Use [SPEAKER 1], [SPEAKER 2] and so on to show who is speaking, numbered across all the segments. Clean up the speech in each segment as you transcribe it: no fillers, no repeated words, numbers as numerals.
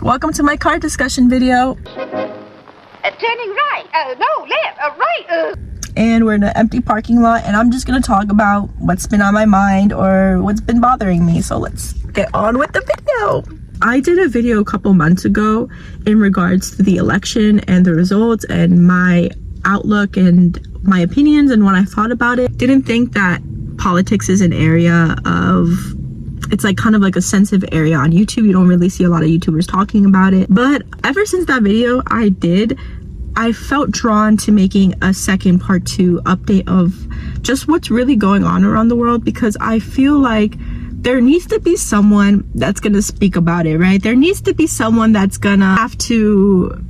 [SPEAKER 1] Welcome to my car discussion video.
[SPEAKER 2] Turning right, no, left, right.
[SPEAKER 1] And we're in an empty parking lot, and I'm just gonna talk about what's been on my mind or what's been bothering me. So let's get on with the video. I did a video a couple months ago in regards to the election and the results and my outlook and my opinions and what I thought about it. Didn't think that politics is an area of, it's like kind of like a sensitive area on YouTube. You don't really see a lot of YouTubers talking about it. But ever since that video I felt drawn to making a second part 2 update of just what's really going on around the world, because I feel like there needs to be someone that's gonna speak about it, right? There needs to be someone that's gonna have to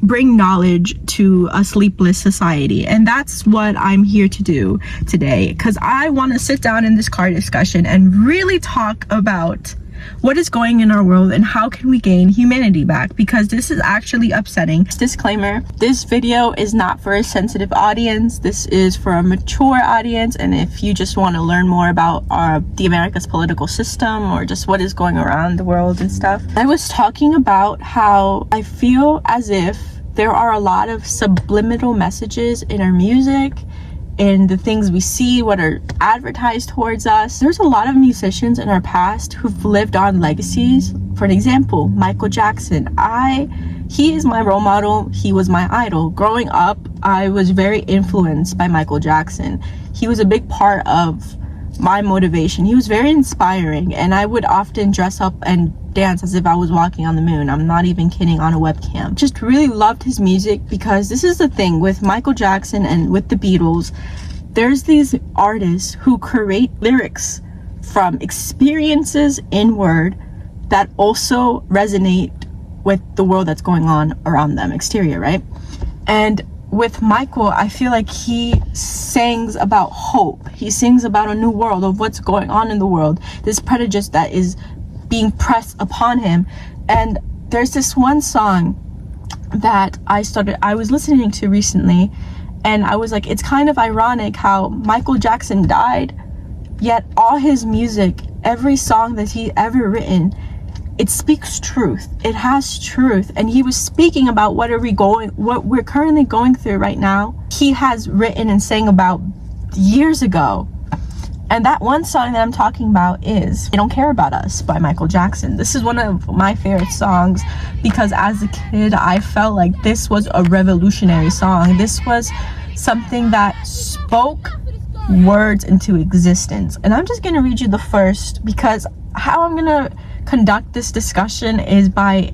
[SPEAKER 1] bring knowledge to a sleepless society, and that's what I'm here to do today, because I want to sit down in this car discussion and really talk about what is going in our world and how can we gain humanity back, because this is actually upsetting. Disclaimer, this video is not for a sensitive audience. This is for a mature audience, and if you just want to learn more about the America's political system or just what is going around the world and stuff. I was talking about how I feel as if there are a lot of subliminal messages in our music, in the things we see, what are advertised towards us. There's a lot of musicians in our past who've lived on legacies. For an example, Michael Jackson. He is my role model. He was my idol. Growing up, I was very influenced by Michael Jackson. He was a big part of my motivation. He was very inspiring, and I would often dress up and dance as if I was walking on the moon. I'm not even kidding, on a webcam. Just really loved his music, because this is the thing with Michael Jackson and with the Beatles. There's these artists who create lyrics from experiences in word that also resonate with the world that's going on around them, exterior, right? And with Michael, I feel like he sings about hope. He sings about a new world of what's going on in the world, this prejudice that is being pressed upon him. And there's this one song that I was listening to recently, and I was like, it's kind of ironic how Michael Jackson died, yet all his music, every song that he ever written, it speaks truth. It has truth. And he was speaking about what we're currently going through right now. He has written and sang about years ago. And that one song that I'm talking about is "They Don't Care About Us" by Michael Jackson. This is one of my favorite songs, because as a kid, I felt like this was a revolutionary song. This was something that spoke words into existence. And I'm just gonna read you the first, because how I'm gonna conduct this discussion is by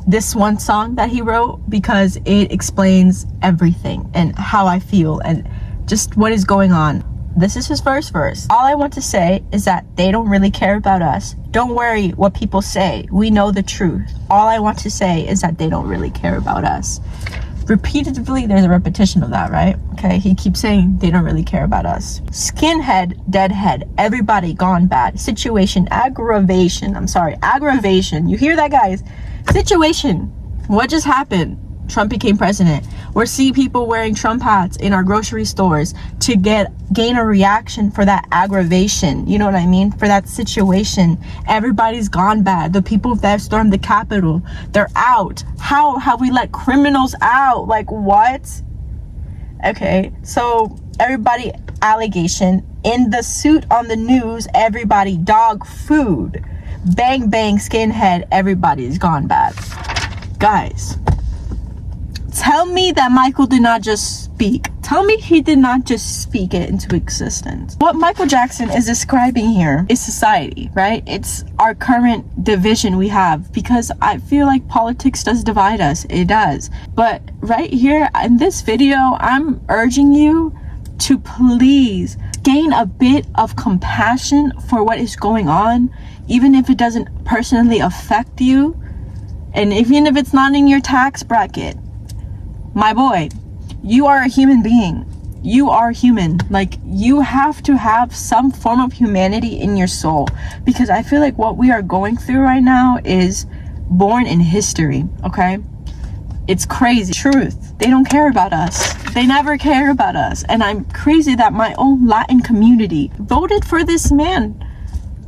[SPEAKER 1] this one song that he wrote, because it explains everything and how I feel and just what is going on. This is his first verse. All I want to say is that they don't really care about us. Don't worry what people say. We know the truth. All I want to say is that they don't really care about us. Repeatedly, there's a repetition of that, right? Okay, he keeps saying they don't really care about us. Skinhead, deadhead, everybody gone bad. Situation, aggravation. Aggravation. You hear that, guys? Situation. What just happened? Trump became president. We're seeing people wearing Trump hats in our grocery stores to gain a reaction for that aggravation. You know what I mean? For that situation. Everybody's gone bad. The people that stormed the Capitol, they're out. How have we let criminals out? Like, what? Okay, so everybody, allegation. In the suit on the news, everybody dog food. Bang bang skinhead, everybody's gone bad. Guys, tell me that Michael did not just speak. Tell me he did not just speak it into existence. What Michael Jackson is describing here is society, right? It's our current division we have, because I feel like politics does divide us. It does. But right here in this video, I'm urging you to please gain a bit of compassion for what is going on, even if it doesn't personally affect you, and even if it's not in your tax bracket. My boy, you are a human being. You are human. Like, you have to have some form of humanity in your soul, because I feel like what we are going through right now is born in history, okay? It's crazy. Truth. They don't care about us. They never care about us. And I'm crazy that my own Latin community voted for this man.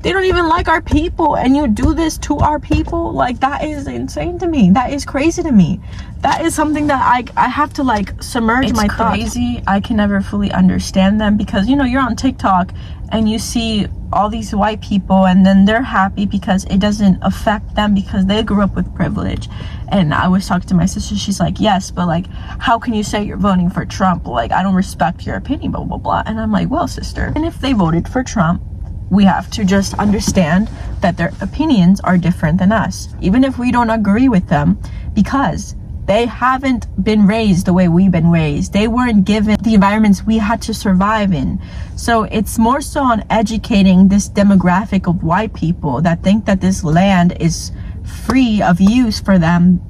[SPEAKER 1] They don't even like our people, and you do this to our people. Like, that is insane to me. That is crazy to me. That is something that I have to like submerge my thoughts. It's crazy. I can never fully understand them, because you know, you're on TikTok and you see all these white people, and then they're happy because it doesn't affect them because they grew up with privilege. And I was talking to my sister, she's like, yes, but like, how can you say you're voting for Trump? Like, I don't respect your opinion, blah blah blah. And I'm like, well, sister, and if they voted for Trump, we have to just understand that their opinions are different than us, even if we don't agree with them, because they haven't been raised the way we've been raised. They weren't given the environments we had to survive in. So it's more so on educating this demographic of white people that think that this land is free of use for them,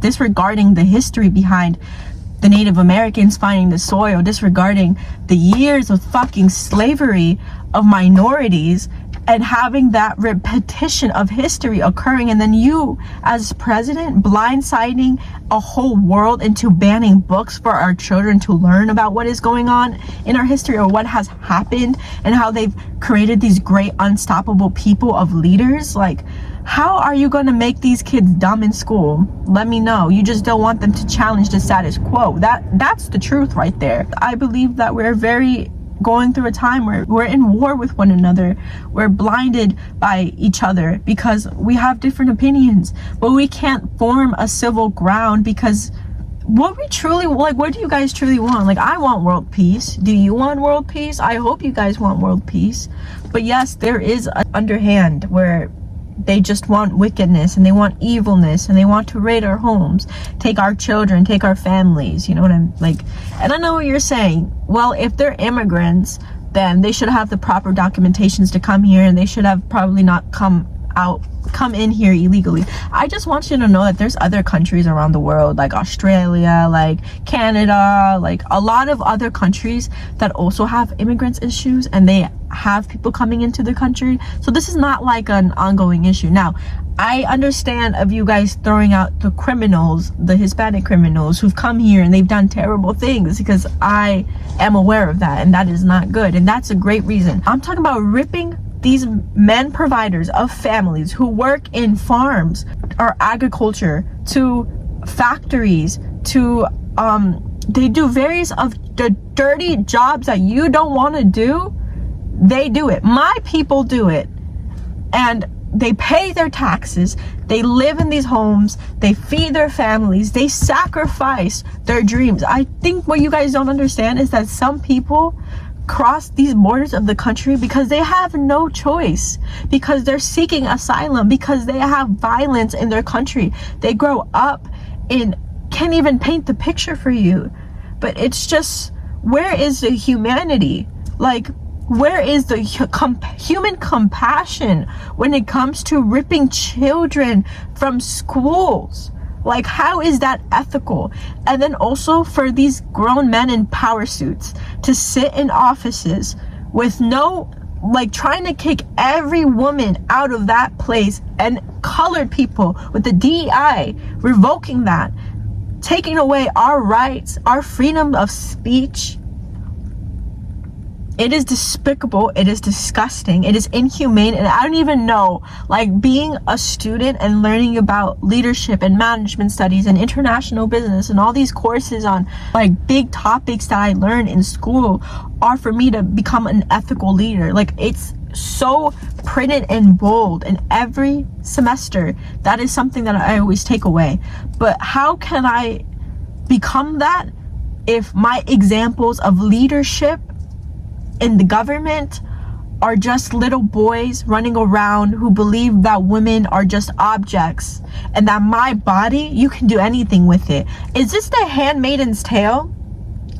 [SPEAKER 1] disregarding the history behind the Native Americans finding the soil, disregarding the years of fucking slavery of minorities, and having that repetition of history occurring, and then you as president blindsiding a whole world into banning books for our children to learn about what is going on in our history, or what has happened, and how they've created these great unstoppable people of leaders. Like, how are you going to make these kids dumb in school? Let me know. You just don't want them to challenge the status quo. That's the truth right there. I believe that we're going through a time where we're in war with one another. We're blinded by each other because we have different opinions, but we can't form a civil ground, because what we truly like, what do you guys truly want? Like, I want world peace. Do you want world peace? I hope you guys want world peace. But yes, there is an underhand where they just want wickedness, and they want evilness, and they want to raid our homes, take our children, take our families. You know what I'm like? And I know what you're saying. Well, if they're immigrants, then they should have the proper documentations to come here, and they should have probably not come in here illegally. I just want you to know that there's other countries around the world, like Australia, like Canada, like a lot of other countries that also have immigrants issues, and they have people coming into the country. So this is not like an ongoing issue. Now, I understand of you guys throwing out the criminals, the Hispanic criminals who've come here and they've done terrible things, because I am aware of that, and that is not good, and that's a great reason. I'm talking about ripping these men providers of families who work in farms or agriculture, to factories, to they do various of the dirty jobs that you don't want to do. They do it. My people do it, and they pay their taxes, they live in these homes, they feed their families, they sacrifice their dreams. I think what you guys don't understand is that some people cross these borders of the country because they have no choice, because they're seeking asylum, because they have violence in their country. They grow up and can't even paint the picture for you. But it's just, where is the humanity? Like, where is the human compassion when it comes to ripping children from schools? Like, how is that ethical? And then also for these grown men in power suits to sit in offices with no, like, trying to kick every woman out of that place, and colored people with the DEI revoking that, taking away our rights, our freedom of speech. It is despicable, it is disgusting, it is inhumane, and I don't even know, like, being a student and learning about leadership and management studies and international business and all these courses on, like, big topics that I learned in school are for me to become an ethical leader. Like, it's so printed in bold in every semester. That is something that I always take away. But how can I become that if my examples of leadership in the government are just little boys running around who believe that women are just objects, and that my body, you can do anything with it? Is this the Handmaid's Tale,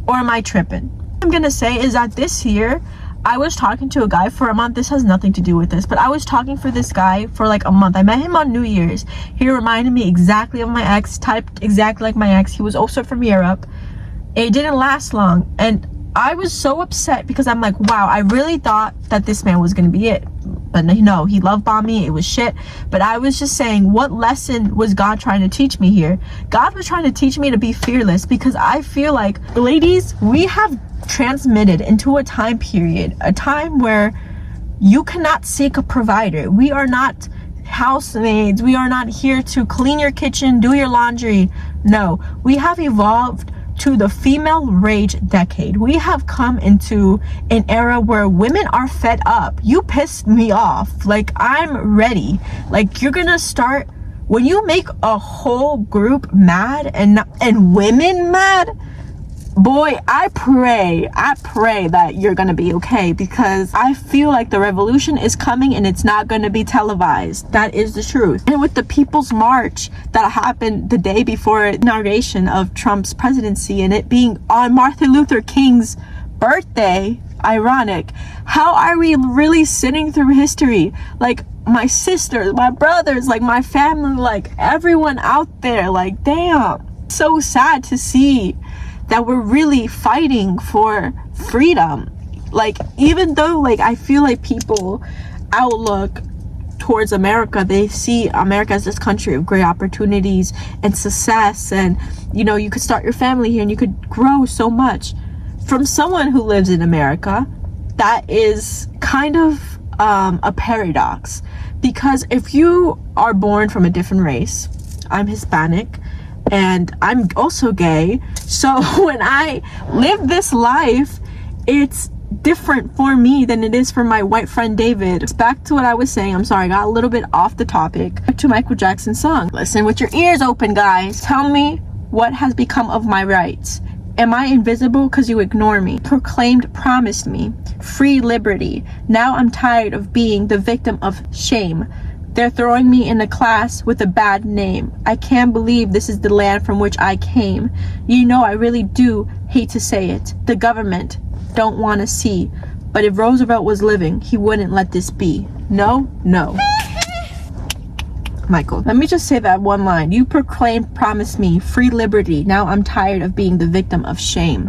[SPEAKER 1] or am I tripping? What I'm gonna say is that this year I was talking to a guy for a month. This has nothing to do with this, but I was talking for this guy for like a month. I met him on New Year's. He reminded me exactly of my ex, typed exactly like my ex. He was also from Europe. It didn't last long, and I was so upset because I'm like, wow, I really thought that this man was gonna be it. But no, he love bombed me. It was shit. But I was just saying, what lesson was God trying to teach me here? God was trying to teach me to be fearless, because I feel like, ladies, we have transmitted into a time period, a time where You cannot seek a provider. We are not housemaids. We are not here to clean your kitchen, do your laundry. No, we have evolved to the female rage decade. We have come into an era where women are fed up. You pissed me off. Like, I'm ready. Like, you're gonna start, when you make a whole group mad and women mad, boy, I pray that you're gonna be okay, because I feel like the revolution is coming and it's not gonna be televised. That is the truth. And with the People's March that happened the day before inauguration of Trump's presidency, and it being on Martin Luther King's birthday, ironic, how are we really sitting through history? Like, my sisters, my brothers, like my family, like everyone out there, like, damn, so sad to see that we're really fighting for freedom. Like, even though, like, I feel like people outlook towards America, they see America as this country of great opportunities and success, and you know, you could start your family here and you could grow so much. From someone who lives in America, that is kind of a paradox, because if you are born from a different race, I'm Hispanic and I'm also gay, so when I live this life, it's different for me than it is for my white friend David. Back to what I was saying, I'm sorry, I got a little bit off the topic. Back to Michael Jackson's song. Listen with your ears open, guys. Tell me what has become of my rights. Am I invisible because you ignore me? Proclaimed, promised me free liberty. Now I'm tired of being the victim of shame. They're throwing me in a class with a bad name. I can't believe this is the land from which I came. You know, I really do hate to say it. The government don't want to see. But if Roosevelt was living, he wouldn't let this be. No, no. Michael, let me just say that one line. You proclaimed, promised me free liberty. Now I'm tired of being the victim of shame.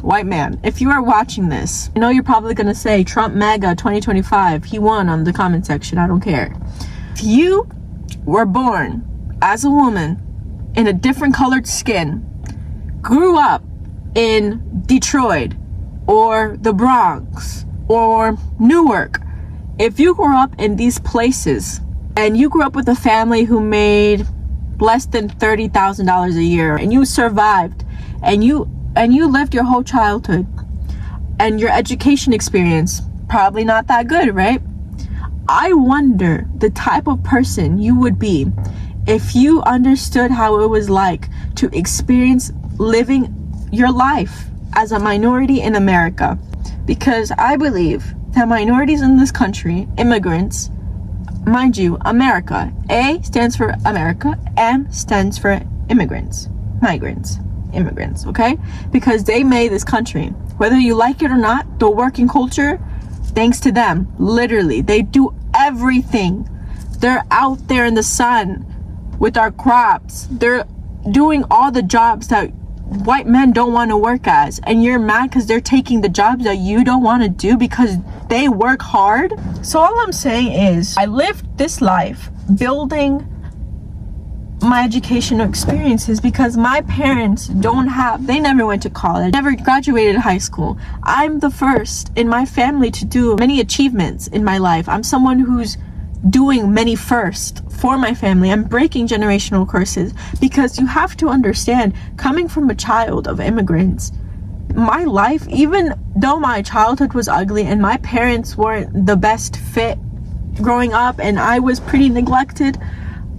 [SPEAKER 1] White man, if you are watching this, I know you're probably going to say Trump MAGA 2025. He won on the comment section. I don't care. If you were born as a woman in a different colored skin, grew up in Detroit or the Bronx or Newark, if you grew up in these places and you grew up with a family who made less than $30,000 a year and you survived and you lived your whole childhood and your education experience probably not that good, right? I wonder the type of person you would be if you understood how it was like to experience living your life as a minority in America. Because I believe that minorities in this country, immigrants, mind you, America, A stands for America, M stands for immigrants, migrants, immigrants, okay? Because they made this country. Whether you like it or not, the working culture, thanks to them, literally, they do everything. They're out there in the sun with our crops. They're doing all the jobs that white men don't want to work as, and you're mad because they're taking the jobs that you don't want to do because they work hard. So all I'm saying is I lived this life building my educational experiences because my parents they never went to college, never graduated high school. I'm the first in my family to do many achievements in my life. I'm someone who's doing many first for my family. I'm breaking generational curses because you have to understand, coming from a child of immigrants, my life, even though my childhood was ugly and my parents weren't the best fit growing up and I was pretty neglected,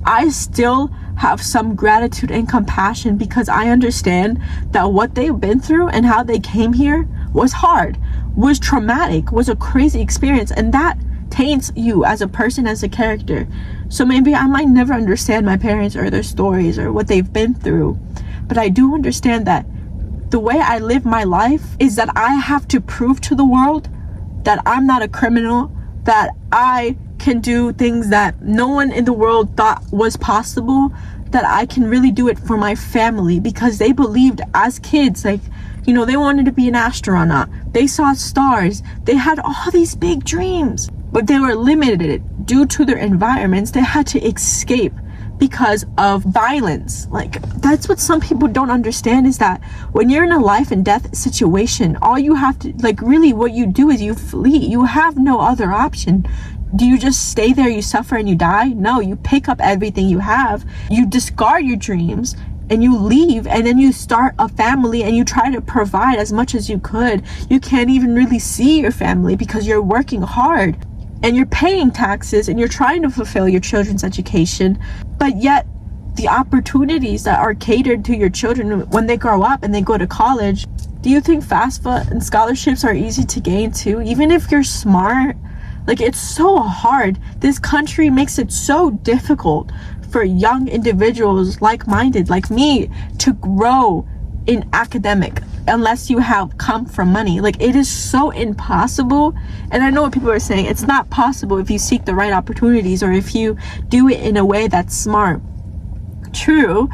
[SPEAKER 1] I still have some gratitude and compassion because I understand that what they've been through and how they came here was hard, was traumatic, was a crazy experience, and that taints you as a person, as a character. So maybe I might never understand my parents or their stories or what they've been through, but I do understand that the way I live my life is that I have to prove to the world that I'm not a criminal, that I can do things that no one in the world thought was possible, that I can really do it for my family because they believed as kids, like, you know, they wanted to be an astronaut, they saw stars, they had all these big dreams, but they were limited due to their environments. They had to escape because of violence. Like, that's what some people don't understand, is that when you're in a life and death situation, all you have to, like, really what you do is you flee. You have no other option. Do you just stay there, you suffer, and you die? No, you pick up everything you have, you discard your dreams, and you leave, and then you start a family and you try to provide as much as you could. You can't even really see your family because you're working hard and you're paying taxes and you're trying to fulfill your children's education, but yet the opportunities that are catered to your children when they grow up and they go to college, do you think FAFSA and scholarships are easy to gain too? Even if you're smart, like, it's so hard. This country makes it so difficult for young individuals like-minded like me to grow in academic unless you have come from money. Like, it is so impossible. And I know what people are saying, it's not possible if you seek the right opportunities or if you do it in a way that's smart. True,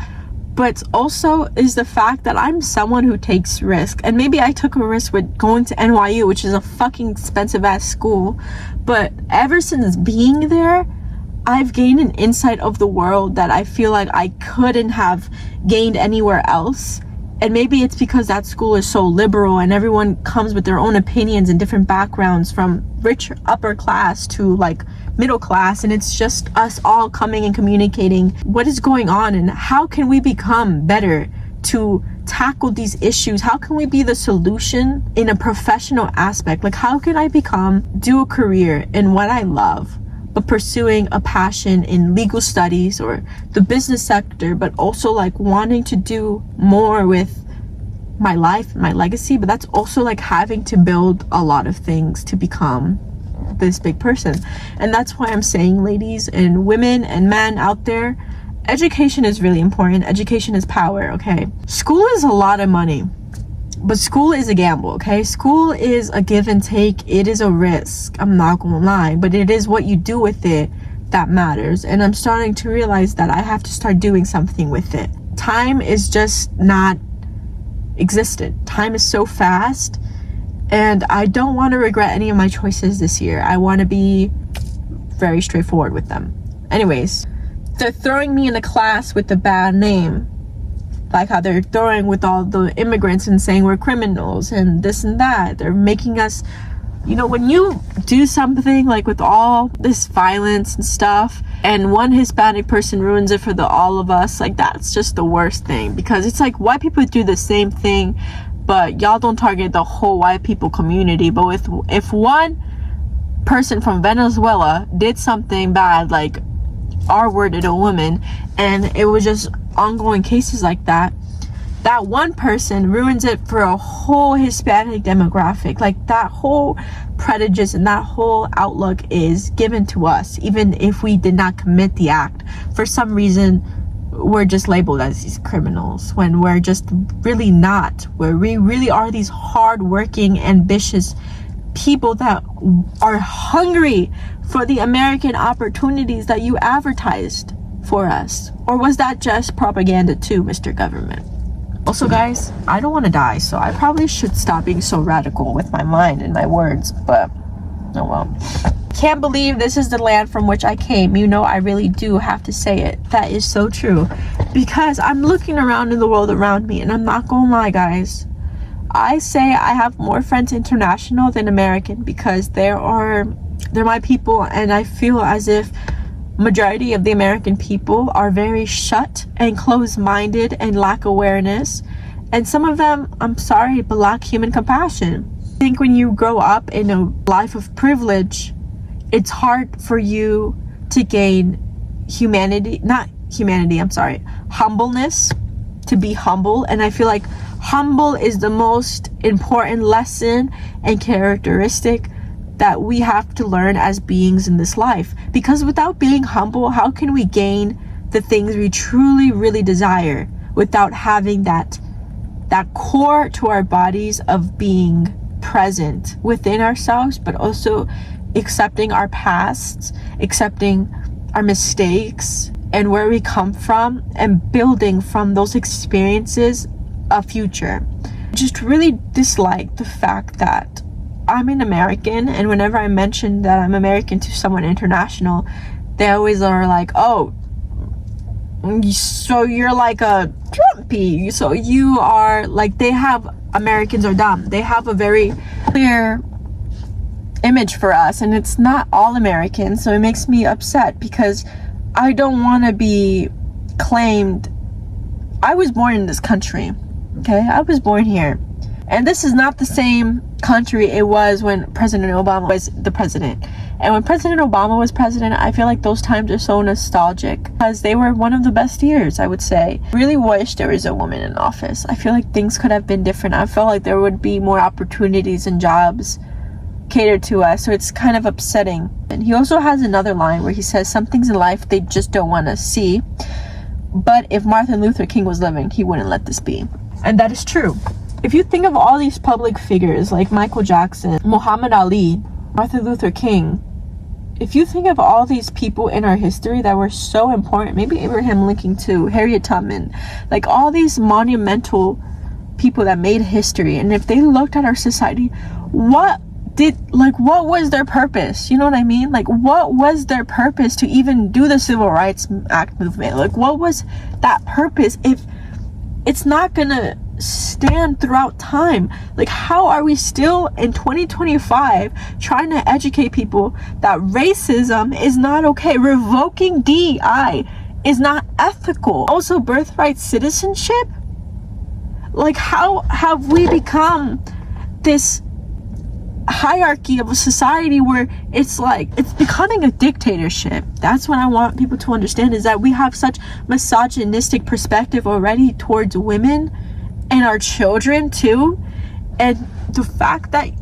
[SPEAKER 1] but also is the fact that I'm someone who takes risk. And maybe I took a risk with going to NYU, which is a fucking expensive ass school, but ever since being there, I've gained an insight of the world that I feel like I couldn't have gained anywhere else. And maybe it's because that school is so liberal and everyone comes with their own opinions and different backgrounds, from rich upper class to like middle class, and it's just us all coming and communicating what is going on and how can we become better to tackle these issues. How can we be the solution in a professional aspect? Like, how can I do a career in what I love, but pursuing a passion in legal studies or the business sector, but also like wanting to do more with my life, my legacy. But that's also like having to build a lot of things to become this big person. And that's why I'm saying, ladies and women and men out there, education is really important. Education is power, okay? School is a lot of money, but school is a gamble, okay? School is a give and take. It is a risk, I'm not gonna lie, but it is what you do with it that matters. And I'm starting to realize that I have to start doing something with it. Time is just not existent. Time is so fast, and I don't want to regret any of my choices this year. I want to be very straightforward with them. Anyways, they're throwing me in a class with a bad name, like how they're throwing with all the immigrants and saying we're criminals and this and that. They're making us, you know, when you do something like with all this violence and stuff, and one Hispanic person ruins it for all of us, like, that's just the worst thing. Because it's like white people do the same thing, but y'all don't target the whole white people community. But if one person from Venezuela did something bad, like R-worded a woman, and it was just ongoing cases like that, that one person ruins it for a whole Hispanic demographic. Like, that whole prejudice and that whole outlook is given to us, even if we did not commit the act. For some reason, we're just labeled as these criminals when we're just really not. Where we really are these hardworking, ambitious people that are hungry for the American opportunities that you advertised for us. Or was that just propaganda too, Mr. Government? Also, guys, I don't want to die, so I probably should stop being so radical with my mind and my words, but oh well. Can't believe this is the land from which I came. You know, I really do have to say it. That is so true. Because I'm looking around in the world around me, and I'm not gonna lie, guys. I say I have more friends international than American, because they're my people, and I feel as if majority of the American people are very shut and closed-minded and lack awareness. And some of them, I'm sorry, but lack human compassion. I think when you grow up in a life of privilege, it's hard for you to gain humbleness, to be humble. And I feel like humble is the most important lesson and characteristic that we have to learn as beings in this life. Because without being humble, how can we gain the things we truly, really desire without having that core to our bodies of being present within ourselves, but also accepting our pasts, accepting our mistakes and where we come from, and building from those experiences a future. I just really dislike the fact that I'm an American, and whenever I mention that I'm American to someone international, they always are like, oh, So you're like a Trumpy. So you are like, they have, Americans are dumb. They have a very clear image for us, and it's not all Americans. So it makes me upset because I don't want to be claimed. I was born in this country, okay? I was born here. And this is not the same country it was when President Obama was the president. And when President Obama was president, I feel like those times are so nostalgic because they were one of the best years, I would say. Really wish there was a woman in office. I feel like things could have been different. I felt like there would be more opportunities and jobs catered to us. So it's kind of upsetting. And he also has another line where he says some things in life they just don't want to see. But if Martin Luther King was living, he wouldn't let this be. And that is true. If you think of all these public figures like Michael Jackson, Muhammad Ali, Martin Luther King, if you think of all these people in our history that were so important, maybe Abraham Lincoln too, Harriet Tubman, like all these monumental people that made history, and if they looked at our society, what was their purpose? You know what I mean? Like, what was their purpose to even do the Civil Rights Act movement? Like, what was that purpose if it's not gonna stand throughout time? Like, how are we still in 2025 trying to educate people that racism is not okay? Revoking DEI is not ethical. Also, birthright citizenship? Like, how have we become this hierarchy of a society where it's like, it's becoming a dictatorship? That's what I want people to understand, is that we have such misogynistic perspective already towards women and our children too. And the fact that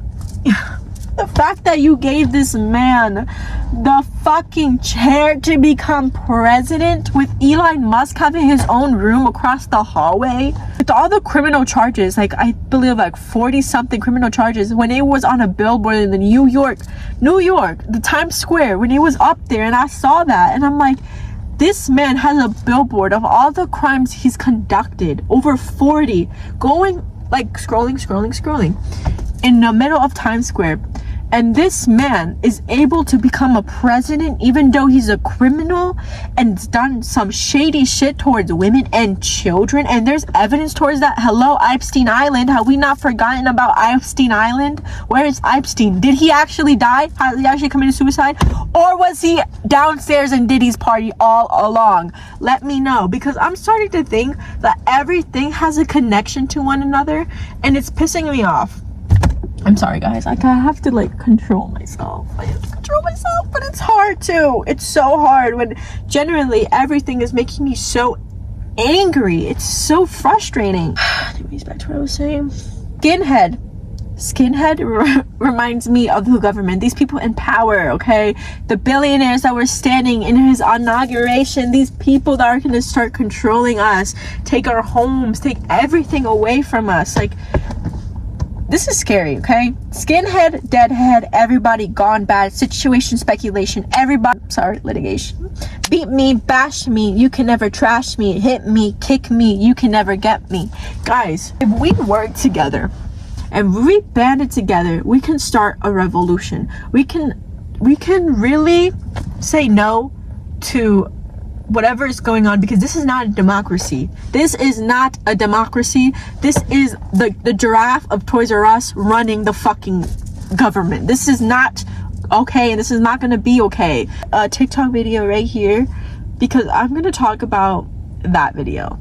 [SPEAKER 1] you gave this man the fucking chair to become president, with Elon Musk having his own room across the hallway with all the criminal charges, like I believe like 40 something criminal charges, when it was on a billboard in the New York, the Times Square, when he was up there, and I saw that and I'm like, this man has a billboard of all the crimes he's conducted, over 40, going like scrolling in the middle of Times Square. And this man is able to become a president even though he's a criminal and done some shady shit towards women and children. And there's evidence towards that. Hello, Epstein Island. Have we not forgotten about Epstein Island? Where is Epstein? Did he actually die? Has he actually committed suicide? Or was he downstairs in Diddy's party all along? Let me know, because I'm starting to think that everything has a connection to one another, and it's pissing me off. I'm sorry guys, like I have to like control myself. I have to control myself, but it's hard too. It's so hard when generally everything is making me so angry. It's so frustrating. Anyways, back to what I was saying. Skinhead reminds me of the government. These people in power, okay? The billionaires that were standing in his inauguration. These people that are gonna start controlling us, take our homes, take everything away from us. Like, this is scary, okay? Skinhead, deadhead, everybody gone bad, situation, speculation, everybody, sorry, litigation. Beat me, bash me, you can never trash me, hit me, kick me, you can never get me. Guys, if we work together and we banded together, we can start a revolution. We can really say no to whatever is going on, because this is not a democracy. This is not a democracy. This is the giraffe of Toys R Us running the fucking government. This is not okay, and this is not gonna be okay. A TikTok video right here, because I'm gonna talk about that video.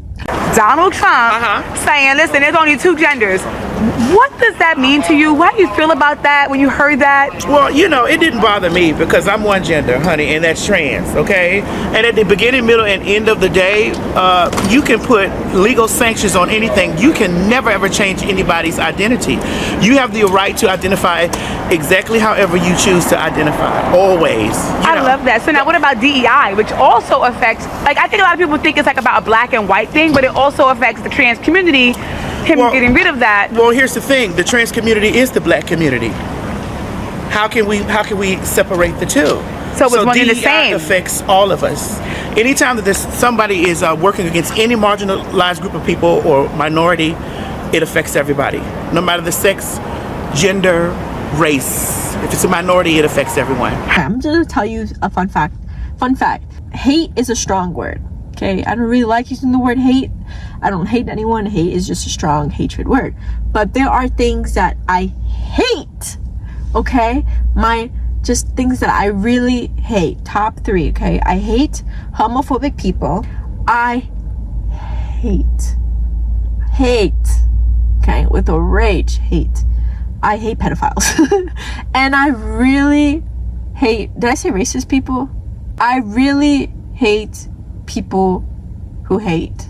[SPEAKER 3] Donald Trump saying, listen, there's only two genders. What does that mean to you? How do you feel about that when you heard that?
[SPEAKER 4] Well, you know, it didn't bother me because I'm one gender, honey, and that's trans, okay? And at the beginning, middle, and end of the day, you can put legal sanctions on anything. You can never, ever change anybody's identity. You have the right to identify exactly however you choose to identify, always.
[SPEAKER 3] I love that. So now what about DEI, which also affects, like, I think a lot of people think it's like about a black and white thing, but it also affects the trans community, getting rid of that.
[SPEAKER 4] Well, here's the thing. The trans community is the black community. How can we separate the two?
[SPEAKER 3] So it's one and the
[SPEAKER 4] DEI
[SPEAKER 3] same.
[SPEAKER 4] affects all of us. Anytime that somebody is working against any marginalized group of people or minority, it affects everybody. No matter the sex, gender, race. If it's a minority, it affects everyone.
[SPEAKER 1] I'm just gonna tell you a fun fact. Hate is a strong word. Okay, I don't really like using the word hate. I don't hate anyone. Hate is just a strong hatred word. But there are things that I hate. Okay, just things that I really hate. Top 3. Okay, I hate homophobic people. I hate. Okay, with a rage, hate. I hate pedophiles. And I really hate, did I say racist people? I really hate people who hate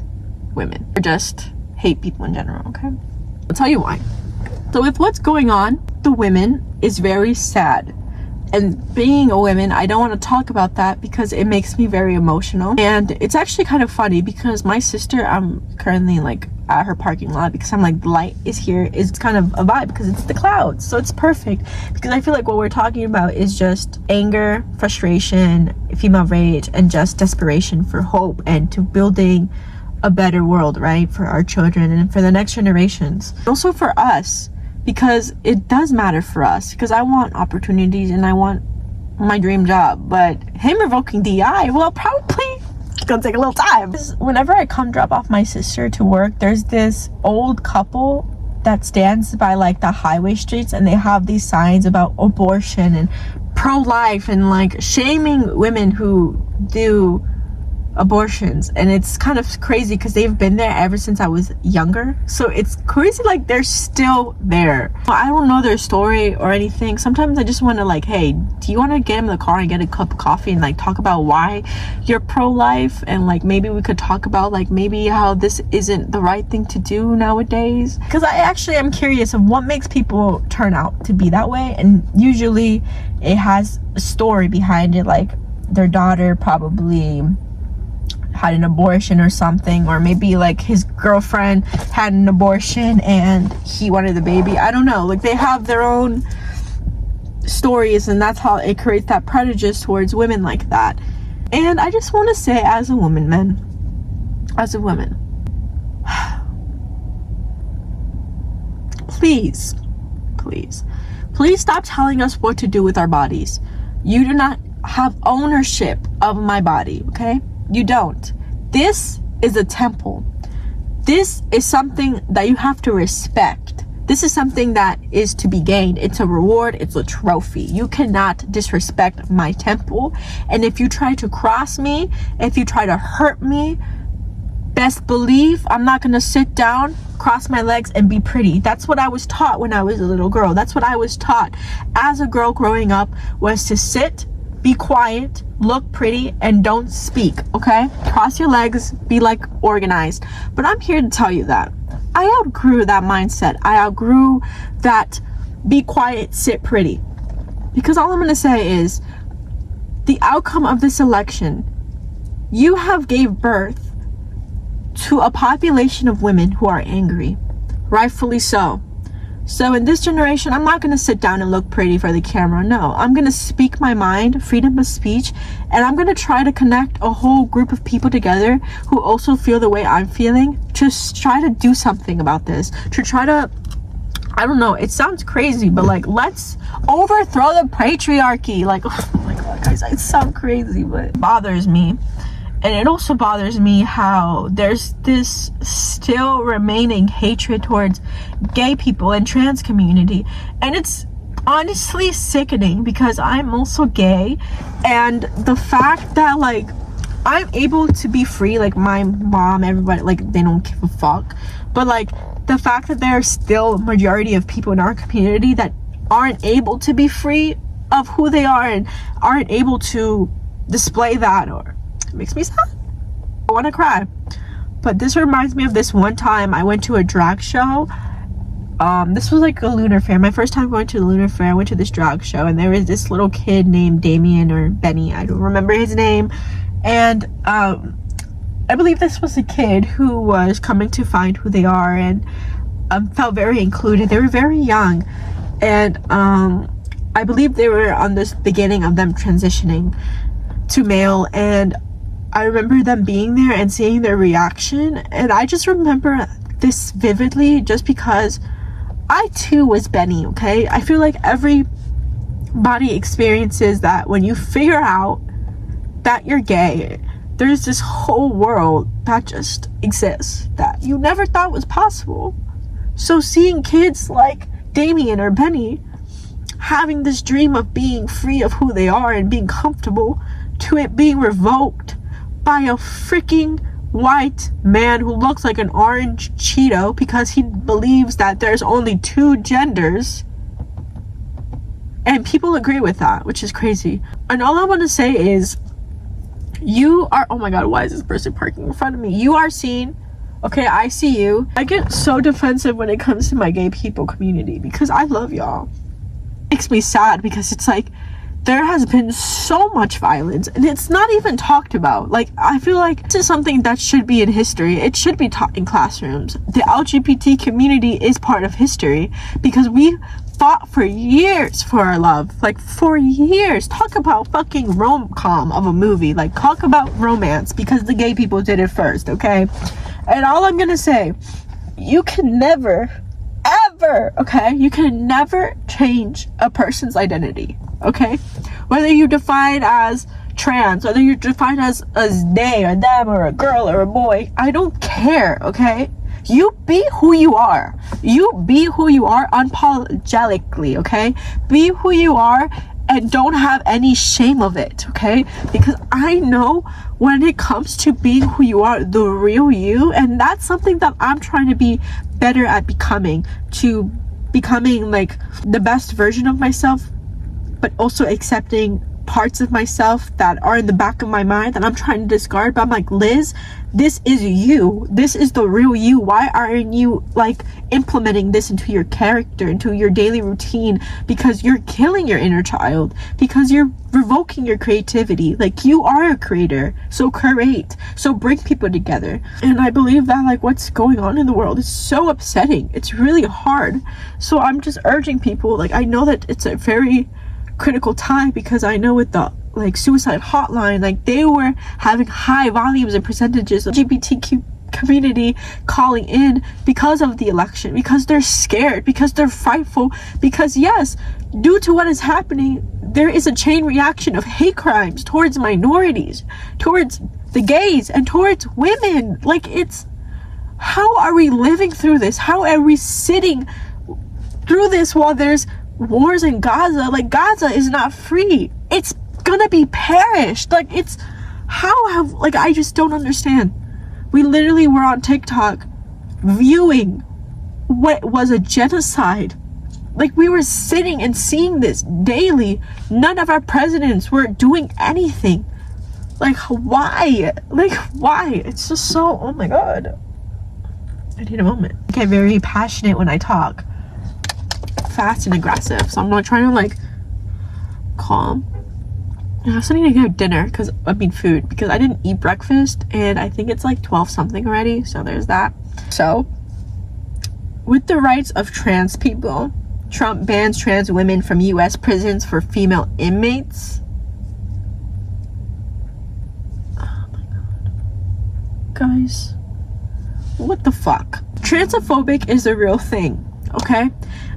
[SPEAKER 1] women, or just hate people in general, okay? I'll tell you why. So with what's going on, the women is very sad. And being a woman, I don't want to talk about that because it makes me very emotional. And it's actually kind of funny because my sister, I'm currently like at her parking lot because I'm like, the light is here. It's kind of a vibe because it's the clouds. So it's perfect because I feel like what we're talking about is just anger, frustration, female rage, and just desperation for hope and to building a better world, right? For our children and for the next generations. Also for us, because it does matter for us, because I want opportunities and I want my dream job. But him revoking DI, well, probably it's gonna take a little time. Whenever I come drop off my sister to work, there's this old couple that stands by like the highway streets, and they have these signs about abortion and pro-life and like shaming women who do abortions. And it's kind of crazy because they've been there ever since I was younger, so it's crazy like they're still there. I don't know their story or anything. Sometimes I just want to like, hey, do you want to get in the car and get a cup of coffee and like talk about why you're pro-life, and like maybe we could talk about like maybe how this isn't the right thing to do nowadays, because I actually am curious of what makes people turn out to be that way. And usually it has a story behind it, like their daughter probably had an abortion or something, or maybe like his girlfriend had an abortion and he wanted the baby. I don't know, like they have their own stories, and that's how it creates that prejudice towards women like that. And I just want to say, as a woman, as a woman, please stop telling us what to do with our bodies. You do not have ownership of my body, okay? You don't. This is a temple. This is something that you have to respect. This is something that is to be gained. It's a reward. It's a trophy. You cannot disrespect my temple. And if you try to cross me, if you try to hurt me, best believe I'm not gonna sit down, cross my legs, and be pretty. That's what I was taught when I was a little girl. That's what I was taught as a girl growing up, was to sit, be quiet, look pretty, and don't speak, okay? Cross your legs, be like organized. But I'm here to tell you that I outgrew that mindset. I outgrew that be quiet, sit pretty. Because all I'm gonna say is the outcome of this election, you have gave birth to a population of women who are angry, rightfully so. So in this generation, I'm not going to sit down and look pretty for the camera. No, I'm going to speak my mind, freedom of speech, and I'm going to try to connect a whole group of people together who also feel the way I'm feeling, to try to do something about this, to try to, I don't know, it sounds crazy, but like, let's overthrow the patriarchy. Like, oh my God, guys, it sounds crazy, but it bothers me. And it also bothers me how there's this still remaining hatred towards gay people and trans community. And it's honestly sickening because I'm also gay. And the fact that like I'm able to be free, like my mom, everybody, like they don't give a fuck. But like the fact that there are still a majority of people in our community that aren't able to be free of who they are and aren't able to display that, or makes me sad. I want to cry. But this reminds me of this one time I went to a drag show. This was like a lunar fair. My first time going to the lunar fair, I went to this drag show, and there was this little kid named Damien or Benny, I don't remember his name. And I believe this was a kid who was coming to find who they are, and felt very included. They were very young, and I believe they were on this beginning of them transitioning to male. And I remember them being there and seeing their reaction, and I just remember this vividly just because I too was Benny, okay? I feel like everybody experiences that when you figure out that you're gay, there's this whole world that just exists that you never thought was possible. So seeing kids like Damien or Benny having this dream of being free of who they are and being comfortable, to it being revoked by a freaking white man who looks like an orange Cheeto because he believes that there's only 2 genders. And people agree with that, which is crazy. And all I want to say is, you are, oh my god, why is this person parking in front of me? You are seen. Okay, I see you. I get so defensive when it comes to my gay people community because I love y'all. It makes me sad because it's like, there has been so much violence and it's not even talked about. Like, I feel like this is something that should be in history. It should be taught in classrooms. The LGBT community is part of history because we fought for years for our love. Like, for years. Talk about fucking rom-com of a movie. Like, talk about romance because the gay people did it first, okay? And all I'm gonna say, you can never, ever, okay? You can never change a person's identity, okay? Whether you define as trans, whether you're defined as they or them or a girl or a boy, I don't care, okay? You be who you are. You be who you are unapologetically, okay? Be who you are and don't have any shame of it, okay? Because I know when it comes to being who you are, the real you, and that's something that I'm trying to be better at becoming, to becoming like the best version of myself, but also accepting parts of myself that are in the back of my mind that I'm trying to discard. But I'm like, Liz, this is you. This is the real you. Why aren't you like implementing this into your character, into your daily routine? Because you're killing your inner child, because you're revoking your creativity. Like, you are a creator, so create, so bring people together. And I believe that like what's going on in the world is so upsetting. It's really hard. So I'm just urging people, like, I know that it's a very critical time because I know with the like suicide hotline, like they were having high volumes and percentages of LGBTQ community calling in because of the election, because they're scared, because they're frightful, because yes, due to what is happening, there is a chain reaction of hate crimes towards minorities, towards the gays, and towards women. Like, it's, how are we living through this? How are we sitting through this while there's wars in Gaza? Like, Gaza is not free. It's gonna be perished. Like, it's, how have, like, I just don't understand. We literally were on TikTok viewing what was a genocide. Like, we were sitting and seeing this daily. None of our presidents were doing anything. Like, why? Like, why? It's just so, oh my god. I need a moment. I get very passionate when I talk. Fast and aggressive, so I'm not trying to like calm. I also need to get dinner, food, because I didn't eat breakfast and I think it's like 12 something already, so there's that. So with the rights of trans people, Trump bans trans women from US prisons for female inmates. Oh my god, guys, what the fuck? Transphobic is a real thing, okay?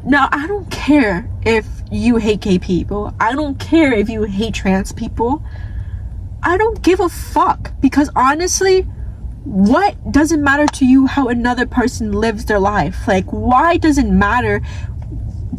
[SPEAKER 1] Now, I don't care if you hate gay people. I don't care if you hate trans people. I don't give a fuck, because honestly, what does it matter to you how another person lives their life? Like, why does it matter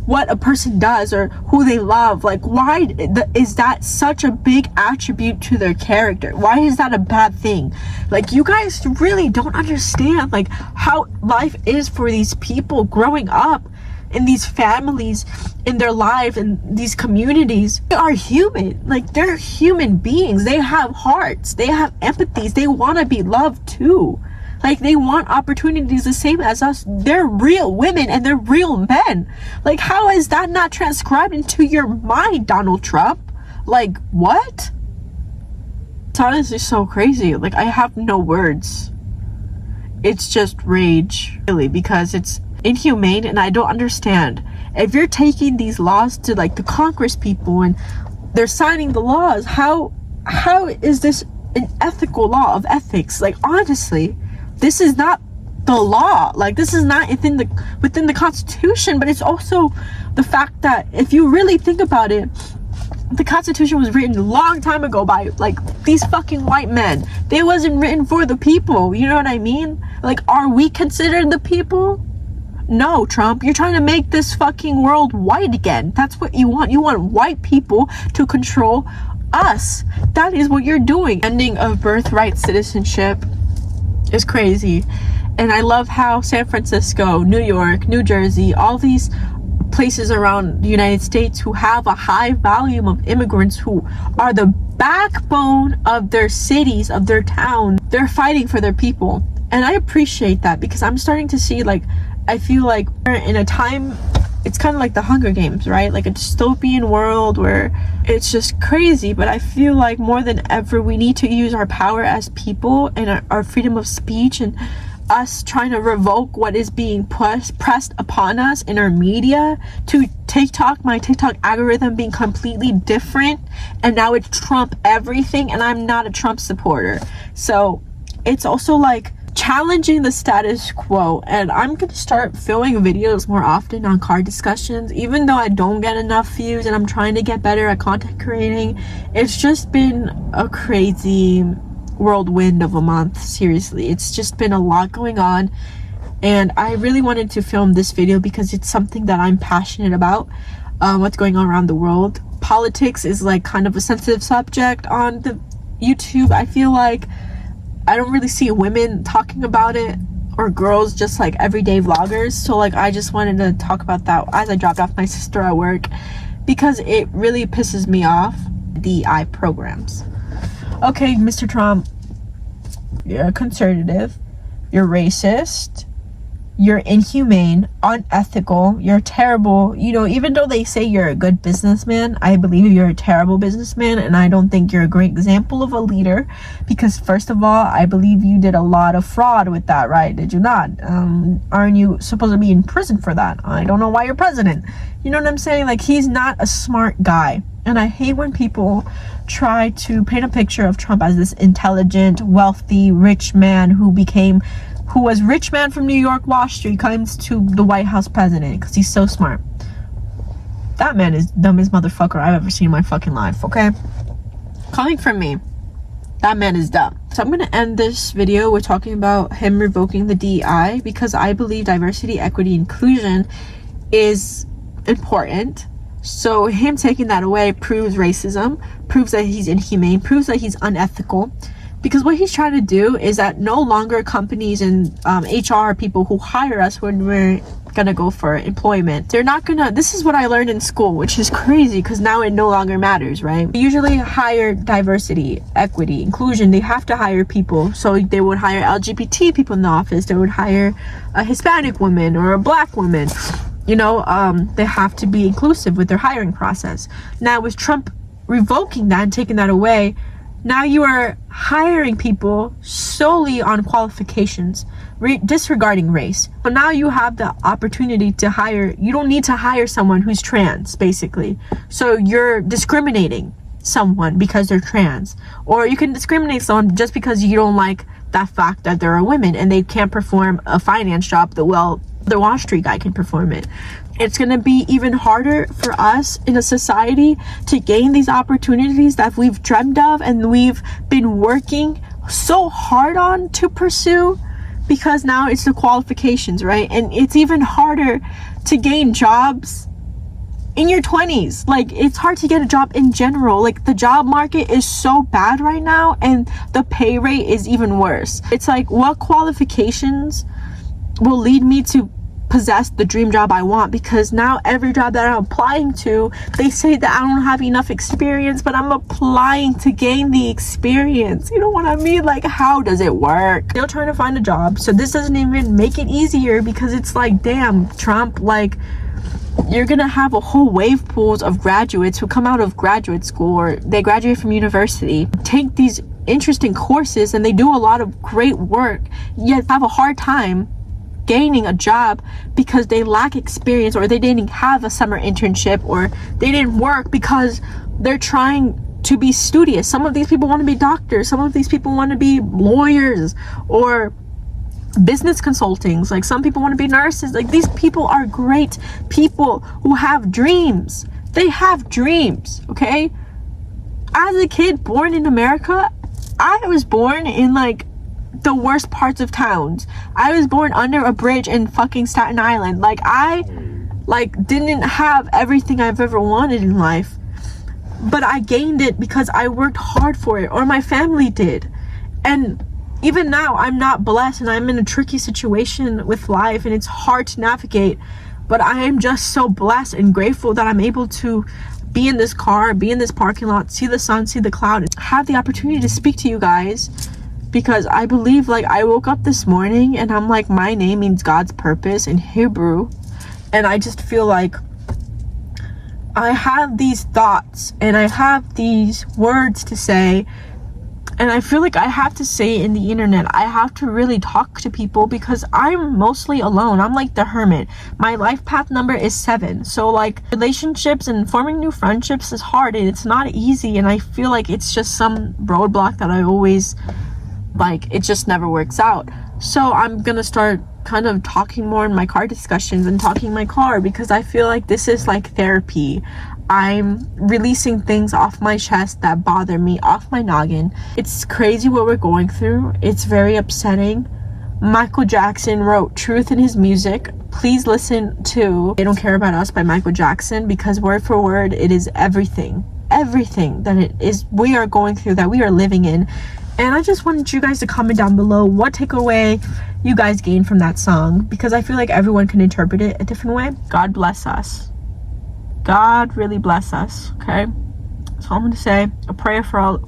[SPEAKER 1] what a person does or who they love? Like, why is that such a big attribute to their character? Why is that a bad thing? Like, you guys really don't understand like how life is for these people growing up in these families, in their life, in these communities. They are human. Like, they're human beings. They have hearts, they have empathies, they want to be loved too. Like, they want opportunities the same as us. They're real women and they're real men. Like, how is that not transcribed into your mind, Donald Trump? Like, what? It's honestly so crazy. Like, I have no words. It's just rage, really, because it's inhumane, and I don't understand. If you're taking these laws to like the Congress people and they're signing the laws, how is this an ethical law of ethics? Like, honestly, this is not the law. Like, this is not within the Constitution. But it's also the fact that if you really think about it, the Constitution was written a long time ago by like these fucking white men. They wasn't written for the people. You know what I mean? Like, are we considered the people? No, Trump, you're trying to make this fucking world white again. That's what you want. You want white people to control us. That is what you're doing. Ending of birthright citizenship is crazy. And I love how San Francisco, New York, New Jersey, all these places around the United States who have a high volume of immigrants who are the backbone of their cities, of their town, they're fighting for their people. And I appreciate that, because I'm starting to see, like, I feel like we're in a time, it's kind of like the Hunger Games, right? Like a dystopian world where it's just crazy. But I feel like more than ever, we need to use our power as people and our freedom of speech, and us trying to revoke what is being pressed upon us in our media, to TikTok, my TikTok algorithm being completely different, and now it's Trump everything, and I'm not a Trump supporter. So it's also like challenging the status quo. And I'm gonna start filming videos more often on car discussions, even though I don't get enough views, and I'm trying to get better at content creating. It's just been a crazy whirlwind of a month. Seriously, it's just been a lot going on, and I really wanted to film this video because it's something that I'm passionate about. What's going on around the world. Politics is like kind of a sensitive subject on the YouTube. I feel like I don't really see women talking about it, or girls, just like everyday vloggers. So like, I just wanted to talk about that as I dropped off my sister at work, because it really pisses me off, DEI programs. Okay, Mr. Trump, you're a conservative, you're racist, you're inhumane, unethical, you're terrible. You know, even though they say you're a good businessman, I believe you're a terrible businessman, and I don't think you're a great example of a leader, because first of all, I believe you did a lot of fraud with that, right? Did you not? Aren't you supposed to be in prison for that? I don't know why you're president. You know what I'm saying? Like, he's not a smart guy. And I hate when people try to paint a picture of Trump as this intelligent, wealthy, rich man who was rich man from New York, Wall Street, comes to the White House president because he's so smart. That man is the dumbest motherfucker I've ever seen in my fucking life, okay? Coming from me, that man is dumb. So I'm gonna end this video with talking about him revoking the DEI, because I believe diversity, equity, inclusion is important. So him taking that away proves racism, proves that he's inhumane, proves that he's unethical, because what he's trying to do is that no longer companies and HR people who hire us when we're gonna go for employment, they're not gonna, this is what I learned in school, which is crazy because now it no longer matters, right? We usually hire diversity, equity, inclusion. They have to hire people. So they would hire LGBT people in the office, they would hire a Hispanic woman or a black woman. You know, they have to be inclusive with their hiring process. Now with Trump revoking that and taking that away, now you are hiring people solely on qualifications, disregarding race. But now you have the opportunity to hire, you don't need to hire someone who's trans, basically. So you're discriminating someone because they're trans. Or you can discriminate someone just because you don't like that fact that they're a woman and they can't perform a finance job that well the Wall Street guy can perform it. It's going to be even harder for us in a society to gain these opportunities that we've dreamed of and we've been working so hard on to pursue, because now it's the qualifications, right? And it's even harder to gain jobs in your 20s. Like, it's hard to get a job in general. Like, the job market is so bad right now, and the pay rate is even worse. It's like, what qualifications will lead me to possess the dream job I want? Because now every job that I'm applying to, they say that I don't have enough experience, but I'm applying to gain the experience. You know what I mean? Like, how does it work? Still trying to find a job, so this doesn't even make it easier, because it's like, damn, Trump, like, you're gonna have a whole wave pools of graduates who come out of graduate school or they graduate from university, take these interesting courses, and they do a lot of great work, yet have a hard time gaining a job because they lack experience, or they didn't have a summer internship, or they didn't work because they're trying to be studious. Some of these people want to be doctors, some of these people want to be lawyers or business consultings, like some people want to be nurses. Like, these people are great people who have dreams. They have dreams, okay? as a kid born in America, I was born in like the worst parts of towns. I was born under a bridge in fucking Staten Island. Like I didn't have everything I've ever wanted in life, but I gained it because I worked hard for it, or my family did. And even now I'm not blessed and I'm in a tricky situation with life and it's hard to navigate, but I am just so blessed and grateful that I'm able to be in this car, be in this parking lot, see the sun, see the cloud, and have the opportunity to speak to you guys. Because I believe, like, I woke up this morning and I'm like, my name means God's purpose in Hebrew, and I just feel like I have these thoughts and I have these words to say, and I feel like I have to say it in the internet. I have to really talk to people because I'm mostly alone. I'm like the hermit. My life path number is 7. So like relationships and forming new friendships is hard and it's not easy, and I feel like it's just some roadblock that I always like, it just never works out. So I'm gonna start kind of talking more in my car discussions and talking my car, because I feel like this is like therapy. I'm releasing things off my chest that bother me, off my noggin. It's crazy what we're going through. It's very upsetting. Michael Jackson wrote truth in his music. Please listen to They Don't Care About Us by Michael Jackson, because word for word it is everything that it is we are going through, that we are living in. And I just wanted you guys to comment down below what takeaway you guys gained from that song, because I feel like everyone can interpret it a different way. God bless us. God really bless us, okay? So I'm going to say a prayer for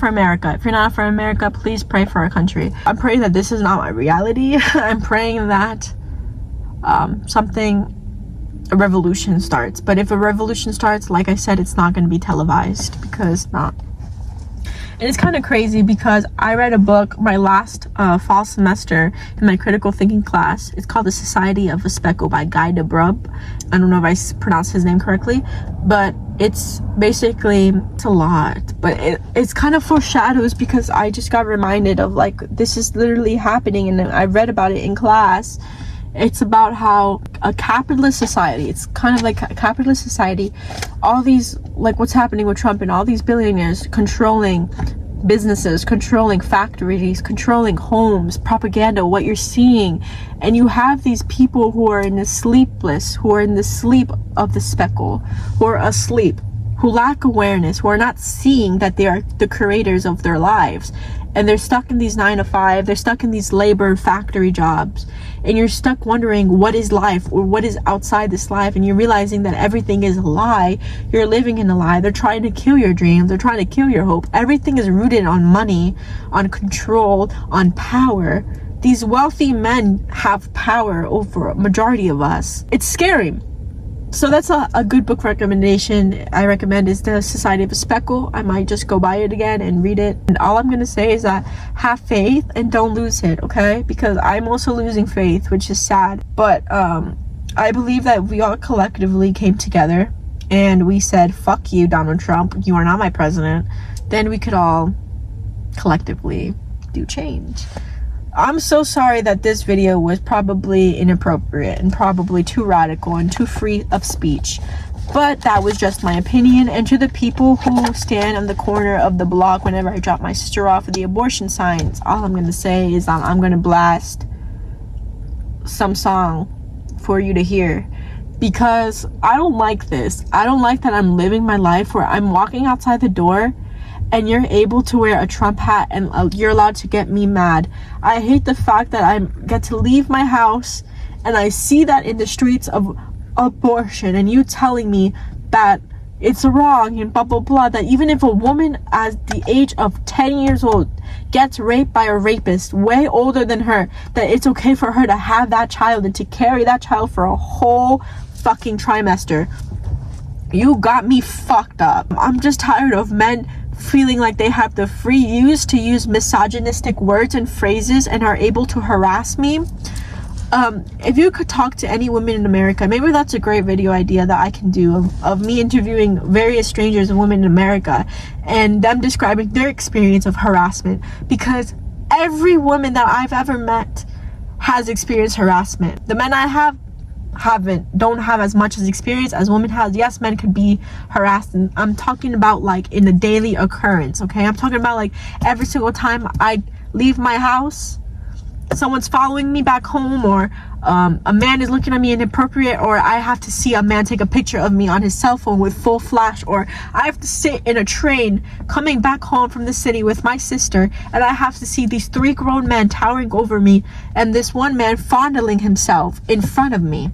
[SPEAKER 1] America. If you're not from America, please pray for our country. I'm praying that this is not my reality. I'm praying that a revolution starts. But if a revolution starts, like I said, it's not going to be televised, because it's not. And it's kind of crazy because I read a book my last fall semester in my critical thinking class. It's called The Society of a Speckle by Guy de Brub. I don't know if I pronounced his name correctly, but it's basically, it's a lot, but it's kind of foreshadows, because I just got reminded of like, this is literally happening, and I read about it in class. It's about how a capitalist society, it's kind of like a capitalist society, all these, like what's happening with Trump and all these billionaires controlling businesses, controlling factories, controlling homes, propaganda, what you're seeing. And you have these people who are in the sleepless, who are in the sleep of the speckle, who are asleep, who lack awareness, who are not seeing that they are the creators of their lives. And they're stuck in these 9 to 5, they're stuck in these labor factory jobs, and you're stuck wondering what is life, or what is outside this life, and you're realizing that everything is a lie. You're living in a lie. They're trying to kill your dreams, they're trying to kill your hope. Everything is rooted on money, on control, on power. These wealthy men have power over a majority of us. It's scary. So that's a good book recommendation I recommend, is The Society of a Speckle. I might just go buy it again and read it. And all I'm going to say is that have faith and don't lose it, okay? Because I'm also losing faith, which is sad. But I believe that we all collectively came together and we said, fuck you, Donald Trump. You are not my president. Then we could all collectively do change. I'm so sorry that this video was probably inappropriate and probably too radical and too free of speech, but that was just my opinion. And to the people who stand on the corner of the block whenever I drop my sister off with the abortion signs, all I'm gonna say is I'm gonna blast some song for you to hear, because I don't like this. I don't like that I'm living my life where I'm walking outside the door and you're able to wear a Trump hat and you're allowed to get me mad. I hate the fact that I get to leave my house and I see that in the streets of abortion, and you telling me that it's wrong and blah blah blah, that even if a woman at the age of 10 years old gets raped by a rapist way older than her, that it's okay for her to have that child and to carry that child for a whole fucking trimester. You got me fucked up. I'm just tired of men feeling like they have the free use to use misogynistic words and phrases and are able to harass me. If you could talk to any women in America, maybe that's a great video idea that I can do of me interviewing various strangers and women in America and them describing their experience of harassment, because every woman that I've ever met has experienced harassment. The men I have don't have as much as experience as women has. Yes, men could be harassed, and I'm talking about like in a daily occurrence, okay? I'm talking about like every single time I leave my house, someone's following me back home, or a man is looking at me inappropriate, or I have to see a man take a picture of me on his cell phone with full flash, or I have to sit in a train coming back home from the city with my sister, and I have to see these 3 grown men towering over me and this one man fondling himself in front of me.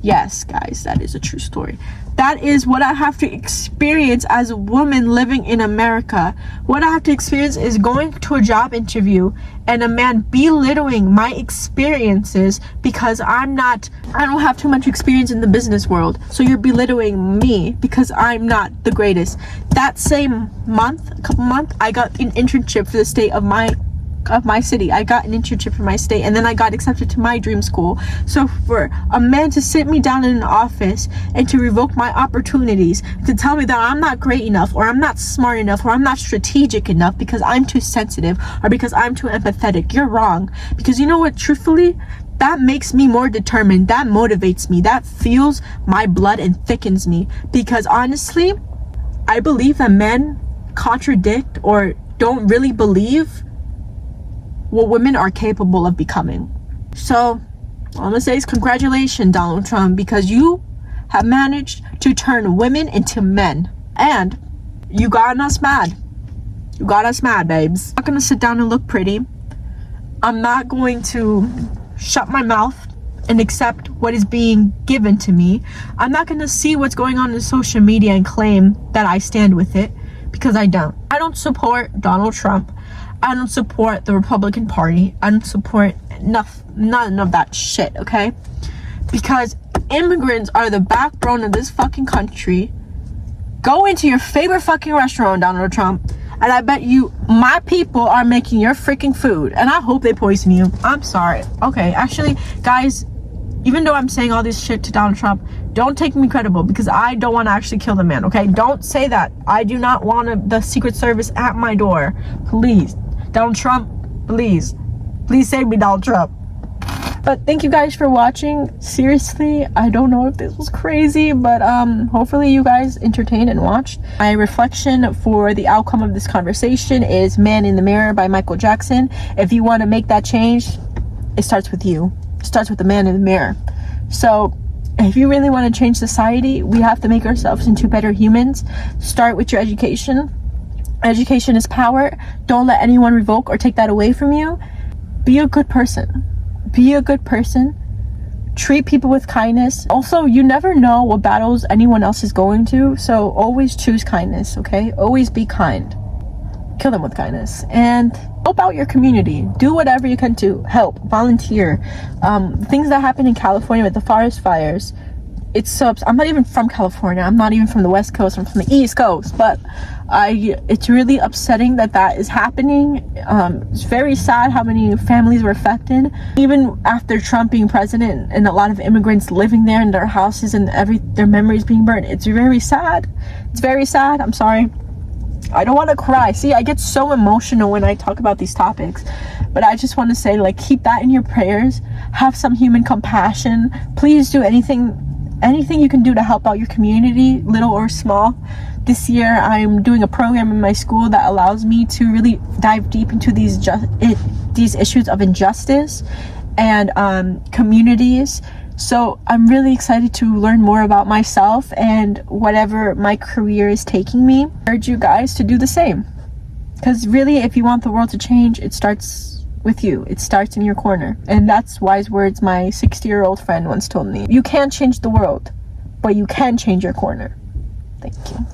[SPEAKER 1] Yes, guys, that is a true story. That is what I have to experience as a woman living in America. What I have to experience is going to a job interview and a man belittling my experiences because I don't have too much experience in the business world. So you're belittling me because I'm not the greatest. That same couple months, I got an internship for the state of my city. I got an internship for my state, and then I got accepted to my dream school. So for a man to sit me down in an office and to revoke my opportunities, to tell me that I'm not great enough, or I'm not smart enough, or I'm not strategic enough because I'm too sensitive, or because I'm too empathetic, you're wrong. Because you know what, truthfully, that makes me more determined. That motivates me. That fuels my blood and thickens me. Because honestly, I believe that men contradict or don't really believe what women are capable of becoming. So all I'm gonna say is congratulations, Donald Trump, because you have managed to turn women into men, and you got us mad. You got us mad, babes. I'm not gonna sit down and look pretty. I'm not going to shut my mouth and accept what is being given to me. I'm not gonna see what's going on in social media and claim that I stand with it, because I don't. I don't support Donald Trump. I don't support the Republican Party. I don't support none of that shit, okay? Because immigrants are the backbone of this fucking country. Go into your favorite fucking restaurant, Donald Trump, and I bet you my people are making your freaking food, and I hope they poison you. I'm sorry. Okay, actually, guys, even though I'm saying all this shit to Donald Trump, don't take me credible, because I don't want to actually kill the man, okay? Don't say that. I do not want the Secret Service at my door. Please. Donald Trump, please save me, Donald Trump. But thank you guys for watching. Seriously, I don't know if this was crazy, but hopefully you guys entertained and watched. My reflection for the outcome of this conversation is Man in the Mirror by Michael Jackson. If you want to make that change, it starts with you. It starts with the man in the mirror. So if you really want to change society, we have to make ourselves into better humans. Start with your education. Education is power. Don't let anyone revoke or take that away from you. Be a good person. Be a good person. Treat people with kindness. Also, you never know what battles anyone else is going to, so always choose kindness, okay? Always be kind. Kill them with kindness. And help out your community. Do whatever you can to help. Volunteer. Things that happen in California with the forest fires, it sucks. I'm not even from California. I'm not even from the West Coast. I'm from the East Coast. But it's really upsetting that is happening. It's very sad how many families were affected. Even after Trump being president and a lot of immigrants living there in their houses and their memories being burned. It's very sad. It's very sad. I'm sorry. I don't want to cry. See, I get so emotional when I talk about these topics. But I just want to say, like, keep that in your prayers. Have some human compassion. Please do anything you can do to help out your community, little or small. This year I'm doing a program in my school that allows me to really dive deep into these issues of injustice and communities. So I'm really excited to learn more about myself and whatever my career is taking me. I urge you guys to do the same, because really, if you want the world to change, it starts with you. It starts in your corner. And that's wise words my 60-year-old friend once told me. You can't change the world, but you can change your corner. Thank you.